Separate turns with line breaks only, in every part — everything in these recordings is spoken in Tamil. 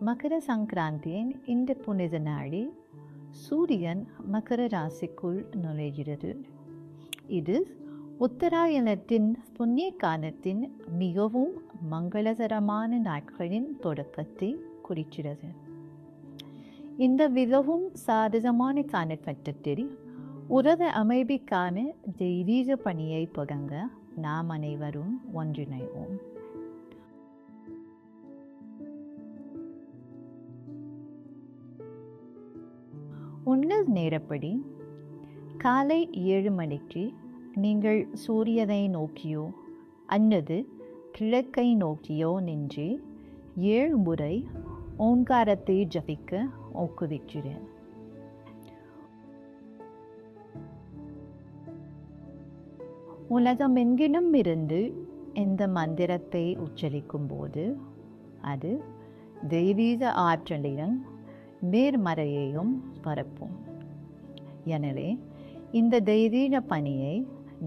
மகர சங்கராந்தியின் இந்த புனித நாளில் சூரியன் மகர ராசிக்குள் நுழைகிறது. இது உத்தராயணத்தின் புண்ணிய காலத்தின் மிகவும் மங்களகரமான நாட்களின் தொடக்கத்தை குறிக்கிறது. இந்த மிகவும் சாதகமான காலகட்டத்தில் உலக அமைதிக்கான தெய்வீக பணியை தொடங்க நாம் அனைவரும் ஒன்றிணைவோம். உங்கள் நேரப்படி காலை 7 மணிக்கு நீங்கள் சூரியனை நோக்கியோ அல்லது கிழக்கை நோக்கியோ நின்று 7 முறை ஓங்காரத்தை ஜபிக்க ஊக்குவிக்கிறேன். உலகமெங்கிலும் இருந்து இந்த மந்திரத்தை உச்சரிக்கும் போது அது தெய்வீக ஆற்றலையும் நேர்மறையையும் பரப்பும். எனவே இந்த தெய்வீக பணியை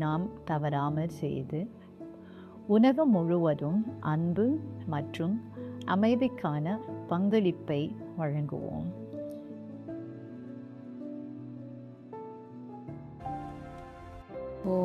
நாம் தவறாமல் செய்து உலகம் முழுவதும் அன்பு மற்றும் அமைதிக்கான பங்களிப்பை வழங்குவோம். ஓ